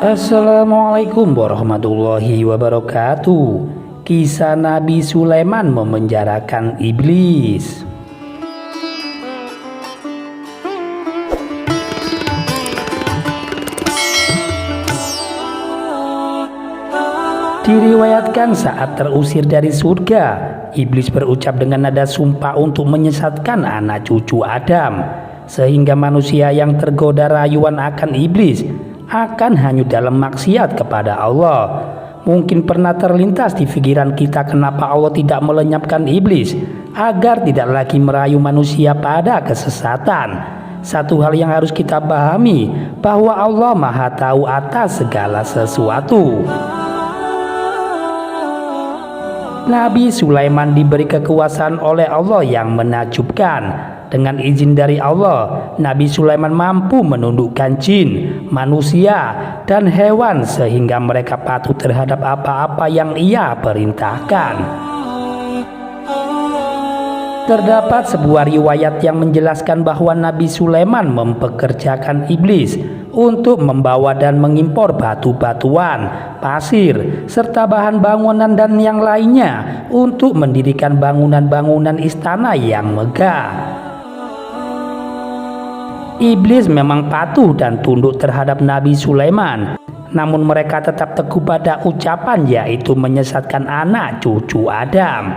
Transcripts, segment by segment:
Assalamualaikum warahmatullahi wabarakatuh. Kisah Nabi Sulaiman memenjarakan iblis. Diriwayatkan saat terusir dari surga, iblis berucap dengan nada sumpah untuk menyesatkan anak cucu Adam, sehingga manusia yang tergoda rayuan akan iblis akan hanyut dalam maksiat kepada Allah. Mungkin pernah terlintas di pikiran kita kenapa Allah tidak melenyapkan iblis agar tidak lagi merayu manusia pada kesesatan. Satu hal yang harus kita pahami, bahwa Allah Maha Tahu atas segala sesuatu. Nabi Sulaiman diberi kekuasaan oleh Allah yang menakjubkan. Dengan izin dari Allah, Nabi Sulaiman mampu menundukkan jin, manusia, dan hewan sehingga mereka patuh terhadap apa-apa yang Ia perintahkan. Terdapat sebuah riwayat yang menjelaskan bahwa Nabi Sulaiman mempekerjakan iblis untuk membawa dan mengimpor batu-batuan, pasir, serta bahan bangunan dan yang lainnya untuk mendirikan bangunan-bangunan istana yang megah. Iblis memang patuh dan tunduk terhadap Nabi Sulaiman, namun mereka tetap teguh pada ucapan, yaitu menyesatkan anak cucu Adam.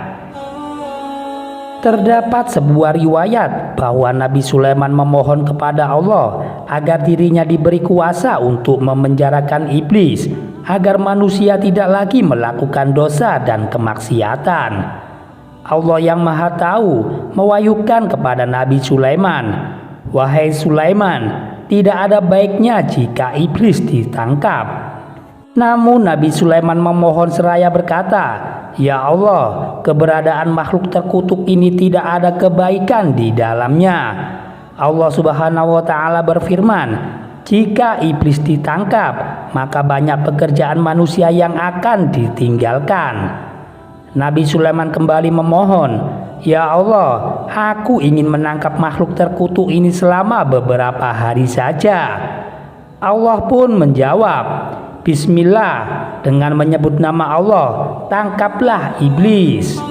Terdapat sebuah riwayat bahwa Nabi Sulaiman memohon kepada Allah agar dirinya diberi kuasa untuk memenjarakan iblis, agar manusia tidak lagi melakukan dosa dan kemaksiatan. Allah yang Maha Tahu mewahyukan kepada Nabi Sulaiman, "Wahai Sulaiman, tidak ada baiknya jika iblis ditangkap." Namun Nabi Sulaiman memohon seraya berkata, "Ya Allah, keberadaan makhluk terkutuk ini tidak ada kebaikan di dalamnya." Allah Subhanahu wa Ta'ala berfirman, "Jika iblis ditangkap, maka banyak pekerjaan manusia yang akan ditinggalkan." Nabi Sulaiman kembali memohon, "Ya Allah, aku ingin menangkap makhluk terkutuk ini selama beberapa hari saja." Allah pun menjawab, "Bismillah, dengan menyebut nama Allah, tangkaplah iblis."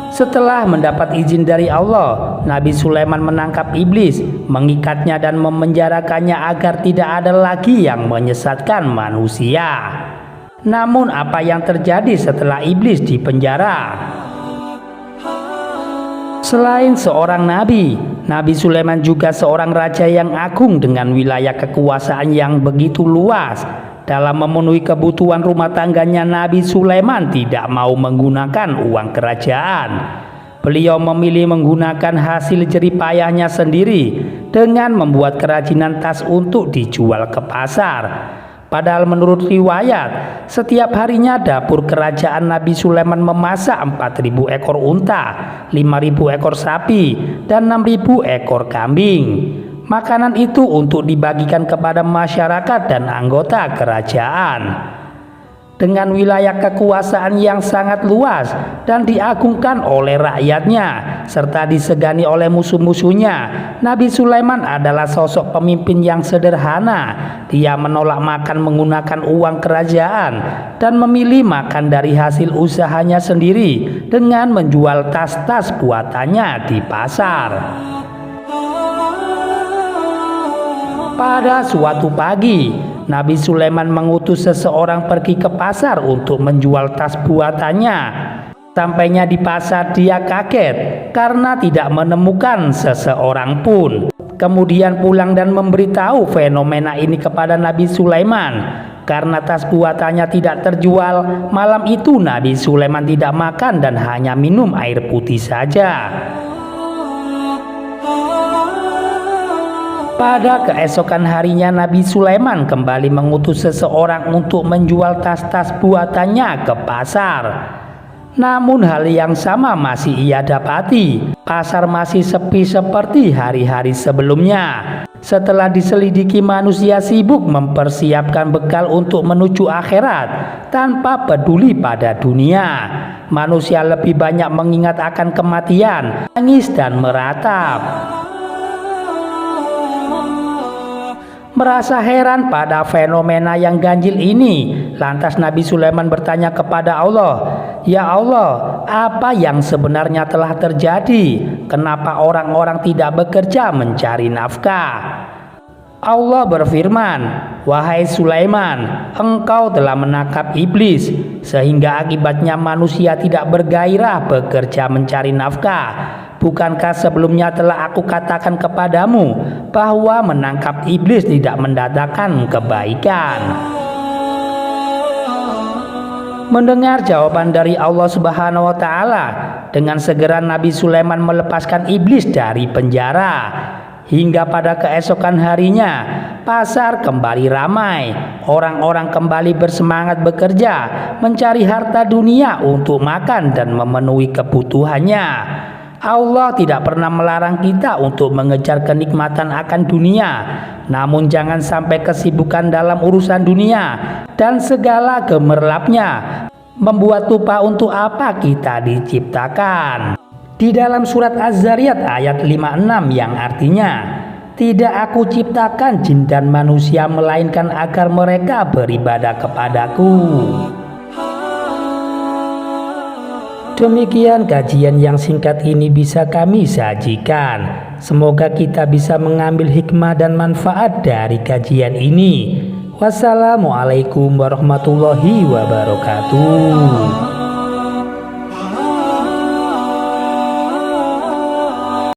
Setelah mendapat izin dari Allah, Nabi Sulaiman menangkap iblis, mengikatnya dan memenjarakannya agar tidak ada lagi yang menyesatkan manusia. Namun apa yang terjadi setelah iblis dipenjara? Selain seorang nabi, Nabi Sulaiman juga seorang raja yang agung dengan wilayah kekuasaan yang begitu luas. Dalam memenuhi kebutuhan rumah tangganya, Nabi Sulaiman tidak mau menggunakan uang kerajaan. Beliau memilih menggunakan hasil jerih payahnya sendiri dengan membuat kerajinan tas untuk dijual ke pasar. Padahal menurut riwayat, setiap harinya dapur kerajaan Nabi Sulaiman memasak 4.000 ekor unta, 5.000 ekor sapi, dan 6.000 ekor kambing. Makanan itu untuk dibagikan kepada masyarakat dan anggota kerajaan. Dengan wilayah kekuasaan yang sangat luas dan diagungkan oleh rakyatnya, serta disegani oleh musuh-musuhnya, Nabi Sulaiman adalah sosok pemimpin yang sederhana. Dia menolak makan menggunakan uang kerajaan dan memilih makan dari hasil usahanya sendiri dengan menjual tas-tas buatannya di pasar. Pada suatu pagi, Nabi Sulaiman mengutus seseorang pergi ke pasar untuk menjual tas buatannya. Sampainya di pasar, dia kaget karena tidak menemukan seseorang pun. Kemudian pulang dan memberitahu fenomena ini kepada Nabi Sulaiman. Karena tas buatannya tidak terjual, malam itu Nabi Sulaiman tidak makan dan hanya minum air putih saja. Pada keesokan harinya, Nabi Sulaiman kembali mengutus seseorang untuk menjual tas-tas buatannya ke pasar. Namun hal yang sama masih ia dapati. Pasar masih sepi seperti hari-hari sebelumnya. Setelah diselidiki, manusia sibuk mempersiapkan bekal untuk menuju akhirat tanpa peduli pada dunia. Manusia lebih banyak mengingat akan kematian, menangis dan meratap. Merasa heran pada fenomena yang ganjil ini, lantas Nabi Sulaiman bertanya kepada Allah, "Ya Allah, apa yang sebenarnya telah terjadi? Kenapa orang-orang tidak bekerja mencari nafkah?" Allah berfirman, "Wahai Sulaiman, engkau telah menangkap iblis, sehingga akibatnya manusia tidak bergairah bekerja mencari nafkah. Bukankah sebelumnya telah aku katakan kepadamu bahwa menangkap iblis tidak mendatangkan kebaikan?" Mendengar jawaban dari Allah Subhanahu wa Ta'ala, dengan segera Nabi Sulaiman melepaskan iblis dari penjara. Hingga pada keesokan harinya, pasar kembali ramai. Orang-orang kembali bersemangat bekerja, mencari harta dunia untuk makan dan memenuhi kebutuhannya. Allah tidak pernah melarang kita untuk mengejar kenikmatan akan dunia. Namun jangan sampai kesibukan dalam urusan dunia dan segala gemerlapnya membuat lupa untuk apa kita diciptakan. Di dalam surat Az-Zariyat ayat 56 yang artinya, "Tidak aku ciptakan jin dan manusia melainkan agar mereka beribadah kepadaku." Demikian kajian yang singkat ini bisa kami sajikan. Semoga kita bisa mengambil hikmah dan manfaat dari kajian ini. Wassalamualaikum warahmatullahi wabarakatuh.